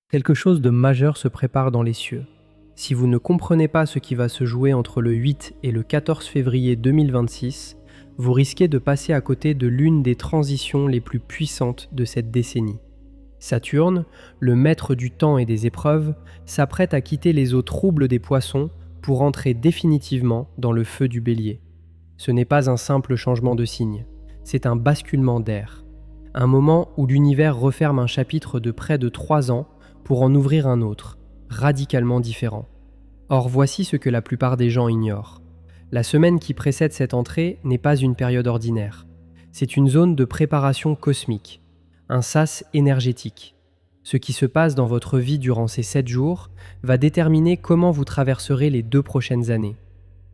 Quelque chose de majeur se prépare dans les cieux. Si vous ne comprenez pas ce qui va se jouer entre le 8 et le 14 février 2026, vous risquez de passer à côté de l'une des transitions les plus puissantes de cette décennie. Saturne, le maître du temps et des épreuves, s'apprête à quitter les eaux troubles des Poissons pour entrer définitivement dans le feu du Bélier. Ce n'est pas un simple changement de signe, c'est un basculement d'air. Un moment où l'univers referme un chapitre de près de 3 ans pour en ouvrir un autre, radicalement différent. Or, voici ce que la plupart des gens ignorent. La semaine qui précède cette entrée n'est pas une période ordinaire. C'est une zone de préparation cosmique, un sas énergétique. Ce qui se passe dans votre vie durant ces 7 jours va déterminer comment vous traverserez les 2 prochaines années.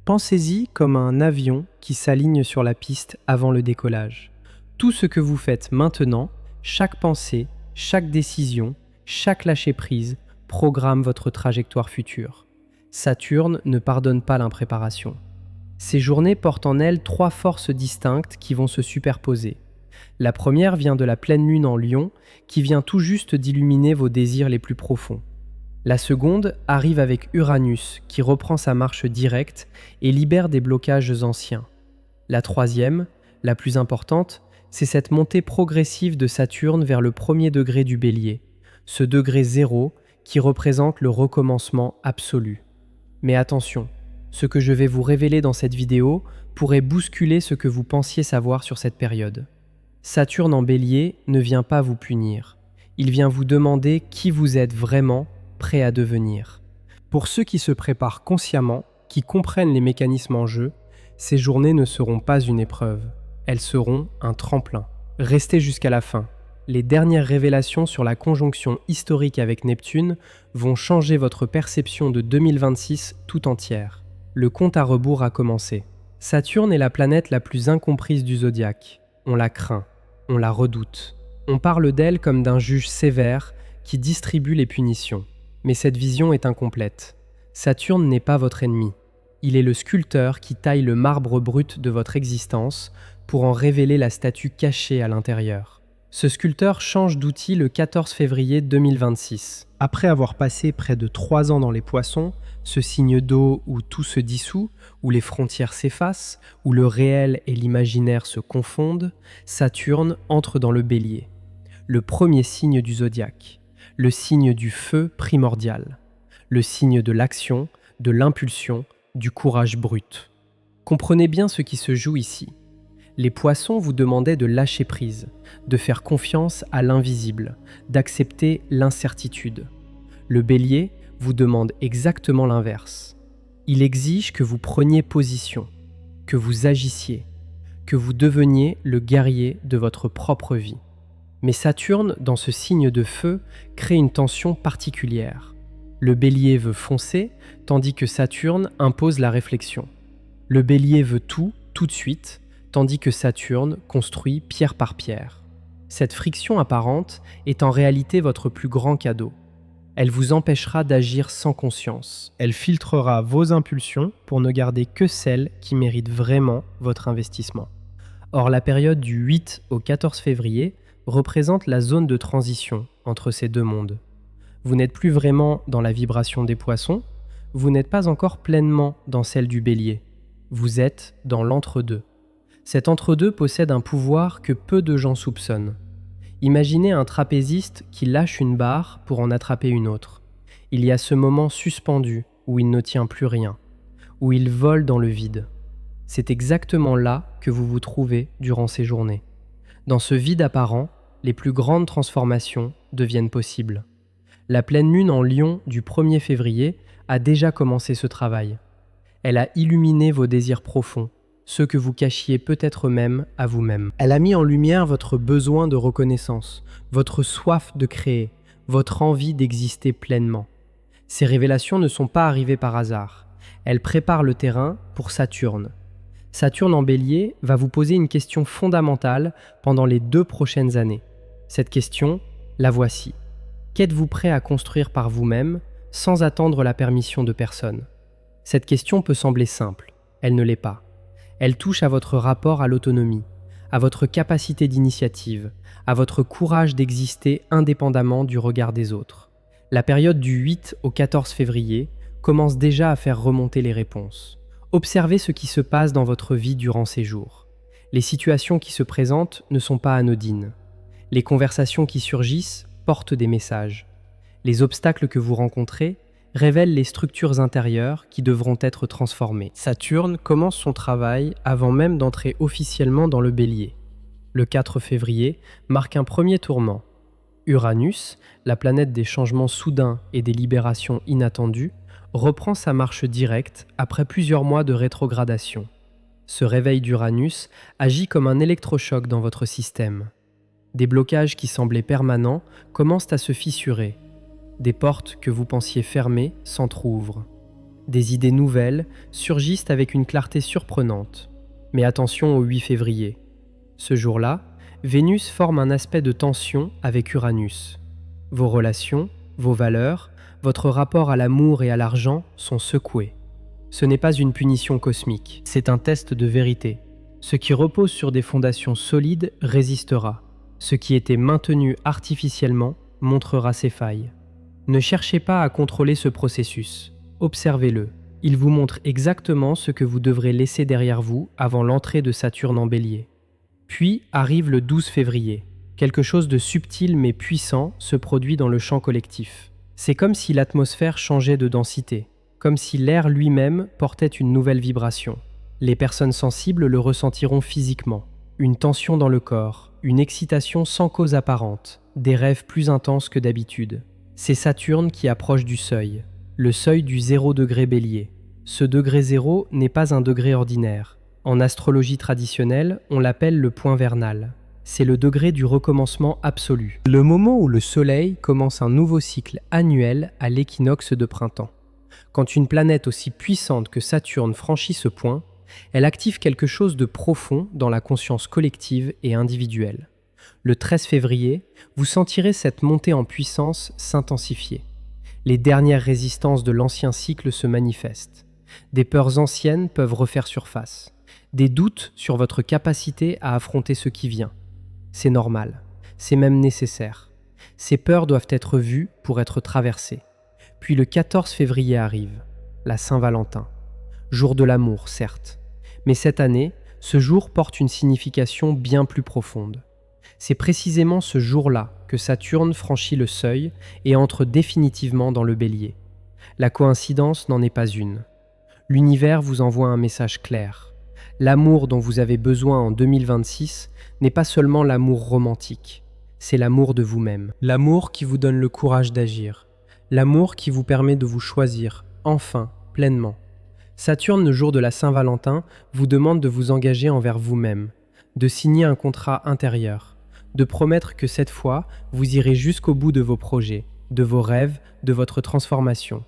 Pensez-y comme un avion qui s'aligne sur la piste avant le décollage. Tout ce que vous faites maintenant, chaque pensée, chaque décision, chaque lâcher-prise programme votre trajectoire future. Saturne ne pardonne pas l'impréparation. Ces journées portent en elles 3 forces distinctes qui vont se superposer. La première vient de la pleine lune en Lion, qui vient tout juste d'illuminer vos désirs les plus profonds. La seconde arrive avec Uranus, qui reprend sa marche directe et libère des blocages anciens. La troisième, la plus importante, c'est cette montée progressive de Saturne vers le premier degré du Bélier, ce degré 0 qui représente le recommencement absolu. Mais attention, ce que je vais vous révéler dans cette vidéo pourrait bousculer ce que vous pensiez savoir sur cette période. Saturne en Bélier ne vient pas vous punir, il vient vous demander qui vous êtes vraiment prêt à devenir. Pour ceux qui se préparent consciemment, qui comprennent les mécanismes en jeu, ces journées ne seront pas une épreuve, elles seront un tremplin. Restez jusqu'à la fin. Les dernières révélations sur la conjonction historique avec Neptune vont changer votre perception de 2026 tout entière. Le compte à rebours a commencé. Saturne est la planète la plus incomprise du zodiaque. On la craint, on la redoute. On parle d'elle comme d'un juge sévère qui distribue les punitions. Mais cette vision est incomplète. Saturne n'est pas votre ennemi. Il est le sculpteur qui taille le marbre brut de votre existence pour en révéler la statue cachée à l'intérieur. Ce sculpteur change d'outil le 14 février 2026. Après avoir passé près de 3 ans dans les Poissons, ce signe d'eau où tout se dissout, où les frontières s'effacent, où le réel et l'imaginaire se confondent, Saturne entre dans le Bélier, le premier signe du zodiaque, le signe du feu primordial, le signe de l'action, de l'impulsion, du courage brut. Comprenez bien ce qui se joue ici. Les Poissons vous demandaient de lâcher prise, de faire confiance à l'invisible, d'accepter l'incertitude. Le Bélier vous demande exactement l'inverse. Il exige que vous preniez position, que vous agissiez, que vous deveniez le guerrier de votre propre vie. Mais Saturne, dans ce signe de feu, crée une tension particulière. Le Bélier veut foncer, tandis que Saturne impose la réflexion. Le Bélier veut tout de suite, tandis que Saturne construit pierre par pierre. Cette friction apparente est en réalité votre plus grand cadeau. Elle vous empêchera d'agir sans conscience. Elle filtrera vos impulsions pour ne garder que celles qui méritent vraiment votre investissement. Or, la période du 8 au 14 février représente la zone de transition entre ces deux mondes. Vous n'êtes plus vraiment dans la vibration des Poissons, vous n'êtes pas encore pleinement dans celle du Bélier. Vous êtes dans l'entre-deux. Cet entre-deux possède un pouvoir que peu de gens soupçonnent. Imaginez un trapéziste qui lâche une barre pour en attraper une autre. Il y a ce moment suspendu où il ne tient plus rien, où il vole dans le vide. C'est exactement là que vous vous trouvez durant ces journées. Dans ce vide apparent, les plus grandes transformations deviennent possibles. La pleine lune en Lion du 1er février a déjà commencé ce travail. Elle a illuminé vos désirs profonds, ceux que vous cachiez peut-être même à vous-même. Elle a mis en lumière votre besoin de reconnaissance, votre soif de créer, votre envie d'exister pleinement. Ces révélations ne sont pas arrivées par hasard. Elles préparent le terrain pour Saturne. Saturne en Bélier va vous poser une question fondamentale pendant les 2 prochaines années. Cette question, la voici. Qu'êtes-vous prêt à construire par vous-même sans attendre la permission de personne ? Cette question peut sembler simple, elle ne l'est pas. Elle touche à votre rapport à l'autonomie, à votre capacité d'initiative, à votre courage d'exister indépendamment du regard des autres. La période du 8 au 14 février commence déjà à faire remonter les réponses. Observez ce qui se passe dans votre vie durant ces jours. Les situations qui se présentent ne sont pas anodines. Les conversations qui surgissent portent des messages. Les obstacles que vous rencontrez révèlent les structures intérieures qui devront être transformées. Saturne commence son travail avant même d'entrer officiellement dans le Bélier. Le 4 février marque un premier tournant. Uranus, la planète des changements soudains et des libérations inattendues, reprend sa marche directe après plusieurs mois de rétrogradation. Ce réveil d'Uranus agit comme un électrochoc dans votre système. Des blocages qui semblaient permanents commencent à se fissurer. Des portes que vous pensiez fermées s'entr'ouvrent. Des idées nouvelles surgissent avec une clarté surprenante. Mais attention au 8 février. Ce jour-là, Vénus forme un aspect de tension avec Uranus. Vos relations, vos valeurs, votre rapport à l'amour et à l'argent sont secoués. Ce n'est pas une punition cosmique, c'est un test de vérité. Ce qui repose sur des fondations solides résistera. Ce qui était maintenu artificiellement montrera ses failles. Ne cherchez pas à contrôler ce processus. Observez-le. Il vous montre exactement ce que vous devrez laisser derrière vous avant l'entrée de Saturne en Bélier. Puis arrive le 12 février. Quelque chose de subtil mais puissant se produit dans le champ collectif. C'est comme si l'atmosphère changeait de densité, comme si l'air lui-même portait une nouvelle vibration. Les personnes sensibles le ressentiront physiquement. Une tension dans le corps, une excitation sans cause apparente, des rêves plus intenses que d'habitude. C'est Saturne qui approche du seuil, le seuil du 0 degré Bélier. Ce degré 0 n'est pas un degré ordinaire. En astrologie traditionnelle, on l'appelle le point vernal. C'est le degré du recommencement absolu. Le moment où le Soleil commence un nouveau cycle annuel à l'équinoxe de printemps. Quand une planète aussi puissante que Saturne franchit ce point, elle active quelque chose de profond dans la conscience collective et individuelle. Le 13 février, vous sentirez cette montée en puissance s'intensifier. Les dernières résistances de l'ancien cycle se manifestent. Des peurs anciennes peuvent refaire surface. Des doutes sur votre capacité à affronter ce qui vient. C'est normal, c'est même nécessaire. Ces peurs doivent être vues pour être traversées. Puis le 14 février arrive, la Saint-Valentin. Jour de l'amour, certes. Mais cette année, ce jour porte une signification bien plus profonde. C'est précisément ce jour-là que Saturne franchit le seuil et entre définitivement dans le Bélier. La coïncidence n'en est pas une. L'univers vous envoie un message clair. L'amour dont vous avez besoin en 2026 n'est pas seulement l'amour romantique, c'est l'amour de vous-même. L'amour qui vous donne le courage d'agir. L'amour qui vous permet de vous choisir, enfin, pleinement. Saturne, le jour de la Saint-Valentin, vous demande de vous engager envers vous-même, de signer un contrat intérieur, de promettre que cette fois, vous irez jusqu'au bout de vos projets, de vos rêves, de votre transformation.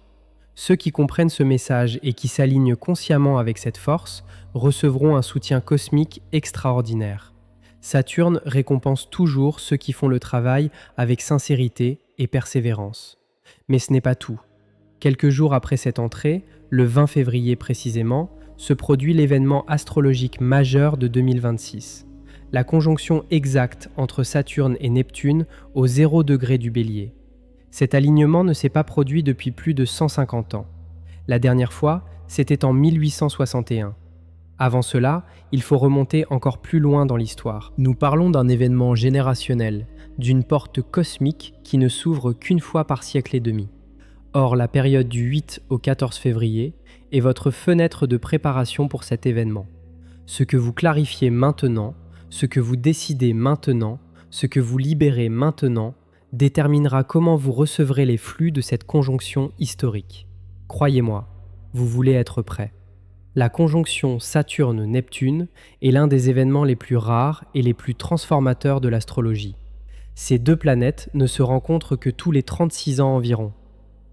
Ceux qui comprennent ce message et qui s'alignent consciemment avec cette force recevront un soutien cosmique extraordinaire. Saturne récompense toujours ceux qui font le travail avec sincérité et persévérance. Mais ce n'est pas tout. Quelques jours après cette entrée, le 20 février précisément, se produit l'événement astrologique majeur de 2026. La conjonction exacte entre Saturne et Neptune au 0 degré du Bélier. Cet alignement ne s'est pas produit depuis plus de 150 ans. La dernière fois, c'était en 1861. Avant cela, il faut remonter encore plus loin dans l'histoire. Nous parlons d'un événement générationnel, d'une porte cosmique qui ne s'ouvre qu'une fois par siècle et demi. Or, la période du 8 au 14 février est votre fenêtre de préparation pour cet événement. Ce que vous clarifiez maintenant, ce que vous décidez maintenant, ce que vous libérez maintenant, déterminera comment vous recevrez les flux de cette conjonction historique. Croyez-moi, vous voulez être prêt. La conjonction Saturne-Neptune est l'un des événements les plus rares et les plus transformateurs de l'astrologie. Ces deux planètes ne se rencontrent que tous les 36 ans environ.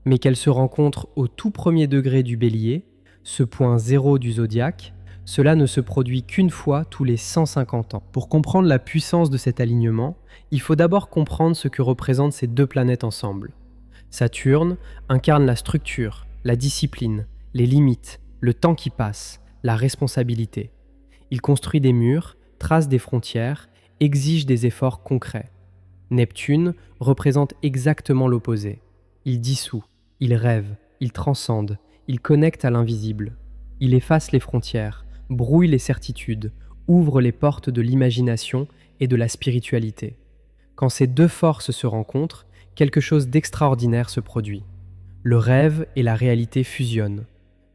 Mais qu'elles se rencontrent au tout premier degré du Bélier, ce point zéro du zodiaque, cela ne se produit qu'une fois tous les 150 ans. Pour comprendre la puissance de cet alignement, il faut d'abord comprendre ce que représentent ces deux planètes ensemble. Saturne incarne la structure, la discipline, les limites, le temps qui passe, la responsabilité. Il construit des murs, trace des frontières, exige des efforts concrets. Neptune représente exactement l'opposé. Il dissout, il rêve, il transcende, il connecte à l'invisible. Il efface les frontières, brouille les certitudes, ouvre les portes de l'imagination et de la spiritualité. Quand ces deux forces se rencontrent, quelque chose d'extraordinaire se produit. Le rêve et la réalité fusionnent.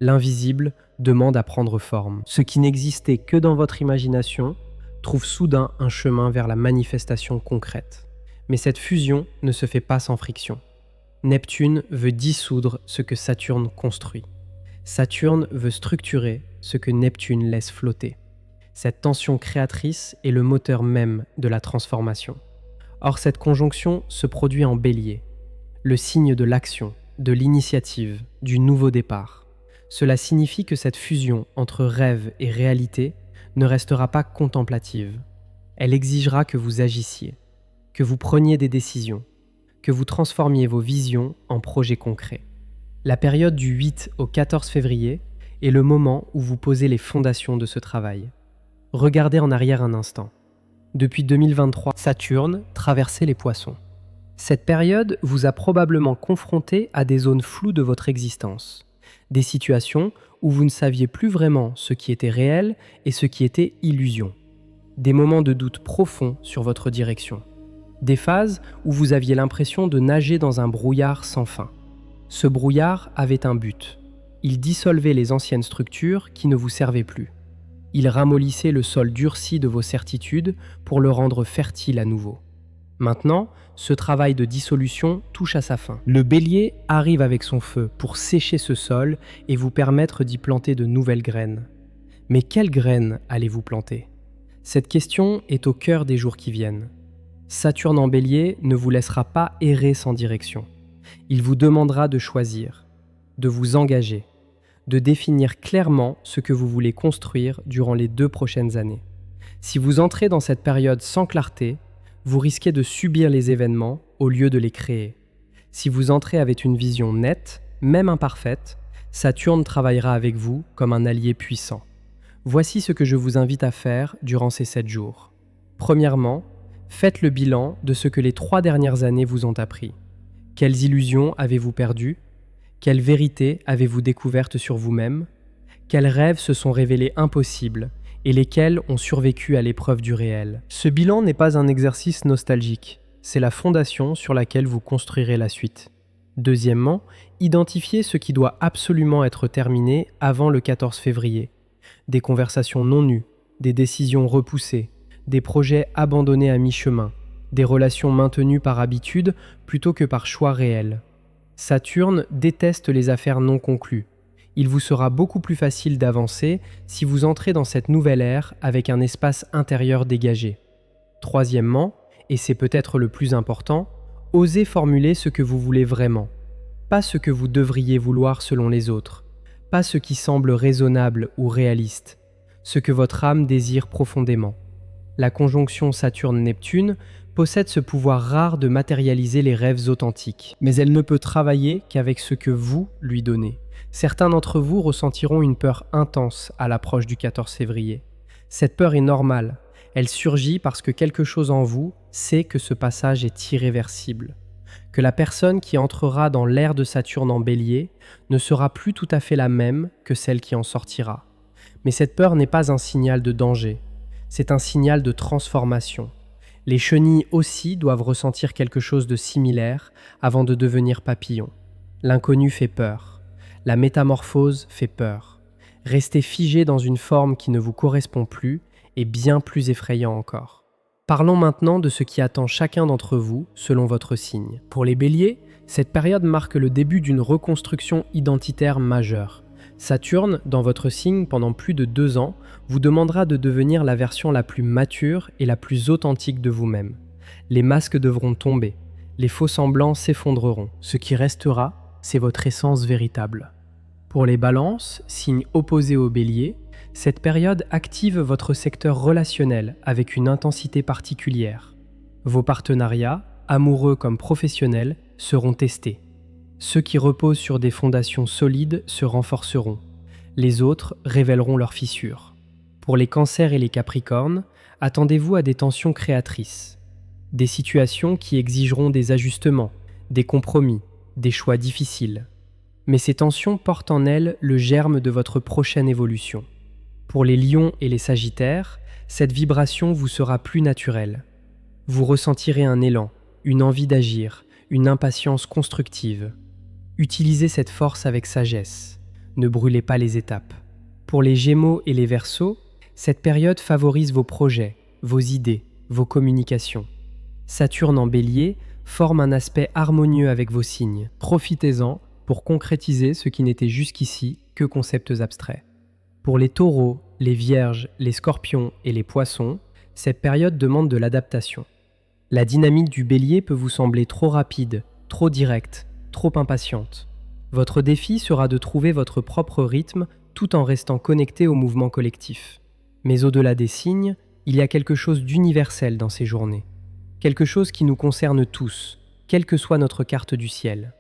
L'invisible demande à prendre forme. Ce qui n'existait que dans votre imagination trouve soudain un chemin vers la manifestation concrète. Mais cette fusion ne se fait pas sans friction. Neptune veut dissoudre ce que Saturne construit. Saturne veut structurer ce que Neptune laisse flotter. Cette tension créatrice est le moteur même de la transformation. Or, cette conjonction se produit en Bélier, le signe de l'action, de l'initiative, du nouveau départ. Cela signifie que cette fusion entre rêve et réalité ne restera pas contemplative. Elle exigera que vous agissiez, que vous preniez des décisions, que vous transformiez vos visions en projets concrets. La période du 8 au 14 février est le moment où vous posez les fondations de ce travail. Regardez en arrière un instant. Depuis 2023, Saturne traversait les Poissons. Cette période vous a probablement confronté à des zones floues de votre existence, des situations où vous ne saviez plus vraiment ce qui était réel et ce qui était illusion, des moments de doute profond sur votre direction, des phases où vous aviez l'impression de nager dans un brouillard sans fin. Ce brouillard avait un but. Il dissolvait les anciennes structures qui ne vous servaient plus. Il ramollissait le sol durci de vos certitudes pour le rendre fertile à nouveau. Maintenant, ce travail de dissolution touche à sa fin. Le Bélier arrive avec son feu pour sécher ce sol et vous permettre d'y planter de nouvelles graines. Mais quelles graines allez-vous planter ? Cette question est au cœur des jours qui viennent. Saturne en Bélier ne vous laissera pas errer sans direction. Il vous demandera de choisir, de vous engager, de définir clairement ce que vous voulez construire durant les 2 prochaines années. Si vous entrez dans cette période sans clarté, vous risquez de subir les événements au lieu de les créer. Si vous entrez avec une vision nette, même imparfaite, Saturne travaillera avec vous comme un allié puissant. Voici ce que je vous invite à faire durant ces 7 jours. Premièrement, faites le bilan de ce que les 3 dernières années vous ont appris. Quelles illusions avez-vous perdues ? Quelles vérités avez-vous découvertes sur vous-même ? Quels rêves se sont révélés impossibles et lesquels ont survécu à l'épreuve du réel ? Ce bilan n'est pas un exercice nostalgique, c'est la fondation sur laquelle vous construirez la suite. Deuxièmement, identifiez ce qui doit absolument être terminé avant le 14 février. Des conversations non nues, des décisions repoussées, des projets abandonnés à mi-chemin, des relations maintenues par habitude plutôt que par choix réel. Saturne déteste les affaires non conclues. Il vous sera beaucoup plus facile d'avancer si vous entrez dans cette nouvelle ère avec un espace intérieur dégagé. Troisièmement, et c'est peut-être le plus important, osez formuler ce que vous voulez vraiment. Pas ce que vous devriez vouloir selon les autres, pas ce qui semble raisonnable ou réaliste, ce que votre âme désire profondément. La conjonction Saturne-Neptune possède ce pouvoir rare de matérialiser les rêves authentiques, mais elle ne peut travailler qu'avec ce que vous lui donnez. Certains d'entre vous ressentiront une peur intense à l'approche du 14 février. Cette peur est normale, elle surgit parce que quelque chose en vous sait que ce passage est irréversible, que la personne qui entrera dans l'ère de Saturne en Bélier ne sera plus tout à fait la même que celle qui en sortira. Mais cette peur n'est pas un signal de danger, c'est un signal de transformation. Les chenilles aussi doivent ressentir quelque chose de similaire avant de devenir papillons. L'inconnu fait peur. La métamorphose fait peur. Rester figé dans une forme qui ne vous correspond plus est bien plus effrayant encore. Parlons maintenant de ce qui attend chacun d'entre vous selon votre signe. Pour les béliers, cette période marque le début d'une reconstruction identitaire majeure. Saturne, dans votre signe pendant plus de 2 ans, vous demandera de devenir la version la plus mature et la plus authentique de vous-même. Les masques devront tomber, les faux semblants s'effondreront. Ce qui restera, c'est votre essence véritable. Pour les balances, signe opposé au bélier, cette période active votre secteur relationnel avec une intensité particulière. Vos partenariats, amoureux comme professionnels, seront testés. Ceux qui reposent sur des fondations solides se renforceront. Les autres révéleront leurs fissures. Pour les cancers et les capricornes, attendez-vous à des tensions créatrices. Des situations qui exigeront des ajustements, des compromis, des choix difficiles. Mais ces tensions portent en elles le germe de votre prochaine évolution. Pour les lions et les sagittaires, cette vibration vous sera plus naturelle. Vous ressentirez un élan, une envie d'agir, une impatience constructive. Utilisez cette force avec sagesse. Ne brûlez pas les étapes. Pour les Gémeaux et les Verseaux, cette période favorise vos projets, vos idées, vos communications. Saturne en Bélier forme un aspect harmonieux avec vos signes. Profitez-en pour concrétiser ce qui n'était jusqu'ici que concepts abstraits. Pour les Taureaux, les Vierges, les Scorpions et les Poissons, cette période demande de l'adaptation. La dynamique du Bélier peut vous sembler trop rapide, trop directe, trop impatiente. Votre défi sera de trouver votre propre rythme tout en restant connecté au mouvement collectif. Mais au-delà des signes, il y a quelque chose d'universel dans ces journées. Quelque chose qui nous concerne tous, quelle que soit notre carte du ciel.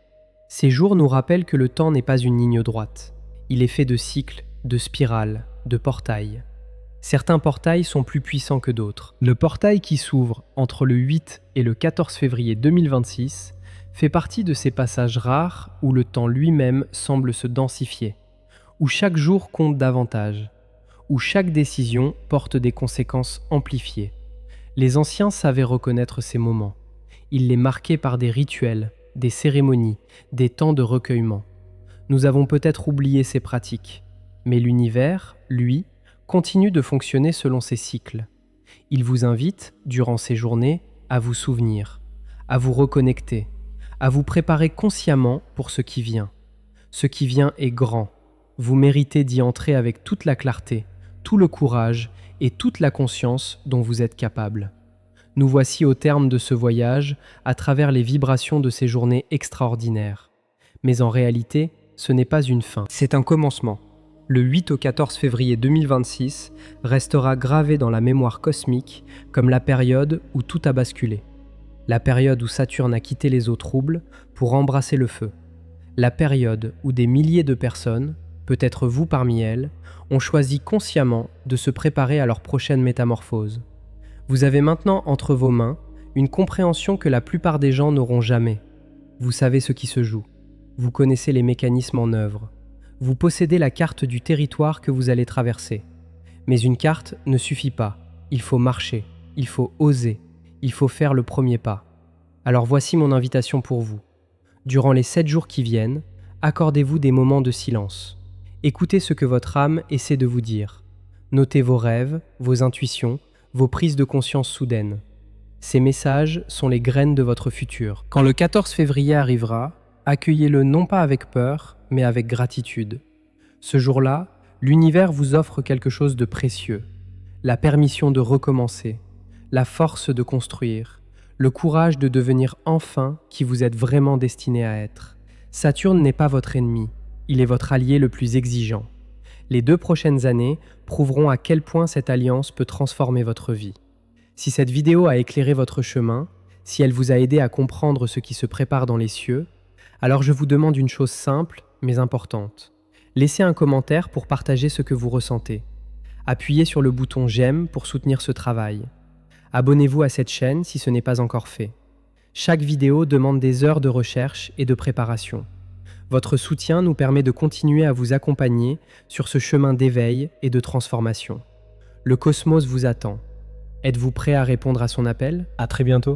Ces jours nous rappellent que le temps n'est pas une ligne droite. Il est fait de cycles, de spirales, de portails. Certains portails sont plus puissants que d'autres. Le portail qui s'ouvre entre le 8 et le 14 février 2026 fait partie de ces passages rares où le temps lui-même semble se densifier, où chaque jour compte davantage, où chaque décision porte des conséquences amplifiées. Les anciens savaient reconnaître ces moments. Ils les marquaient par des rituels, des cérémonies, des temps de recueillement. Nous avons peut-être oublié ces pratiques, mais l'univers, lui, continue de fonctionner selon ces cycles. Il vous invite, durant ces journées, à vous souvenir, à vous reconnecter, à vous préparer consciemment pour ce qui vient. Ce qui vient est grand. Vous méritez d'y entrer avec toute la clarté, tout le courage et toute la conscience dont vous êtes capable. Nous voici au terme de ce voyage à travers les vibrations de ces journées extraordinaires. Mais en réalité, ce n'est pas une fin, c'est un commencement. Le 8 au 14 février 2026 restera gravé dans la mémoire cosmique comme la période où tout a basculé. La période où Saturne a quitté les eaux troubles pour embrasser le feu. La période où des milliers de personnes, peut-être vous parmi elles, ont choisi consciemment de se préparer à leur prochaine métamorphose. Vous avez maintenant entre vos mains une compréhension que la plupart des gens n'auront jamais. Vous savez ce qui se joue. Vous connaissez les mécanismes en œuvre. Vous possédez la carte du territoire que vous allez traverser. Mais une carte ne suffit pas. Il faut marcher, il faut oser, il faut faire le premier pas. Alors voici mon invitation pour vous. Durant les 7 jours qui viennent, accordez-vous des moments de silence. Écoutez ce que votre âme essaie de vous dire. Notez vos rêves, vos intuitions, vos prises de conscience soudaines. Ces messages sont les graines de votre futur. Quand le 14 février arrivera, accueillez-le non pas avec peur, mais avec gratitude. Ce jour-là, l'univers vous offre quelque chose de précieux. La permission de recommencer, la force de construire, le courage de devenir enfin qui vous êtes vraiment destiné à être. Saturne n'est pas votre ennemi, il est votre allié le plus exigeant. Les 2 prochaines années prouveront à quel point cette alliance peut transformer votre vie. Si cette vidéo a éclairé votre chemin, si elle vous a aidé à comprendre ce qui se prépare dans les cieux, alors je vous demande une chose simple mais importante. Laissez un commentaire pour partager ce que vous ressentez. Appuyez sur le bouton j'aime pour soutenir ce travail. Abonnez-vous à cette chaîne si ce n'est pas encore fait. Chaque vidéo demande des heures de recherche et de préparation. Votre soutien nous permet de continuer à vous accompagner sur ce chemin d'éveil et de transformation. Le cosmos vous attend. Êtes-vous prêt à répondre à son appel ? À très bientôt.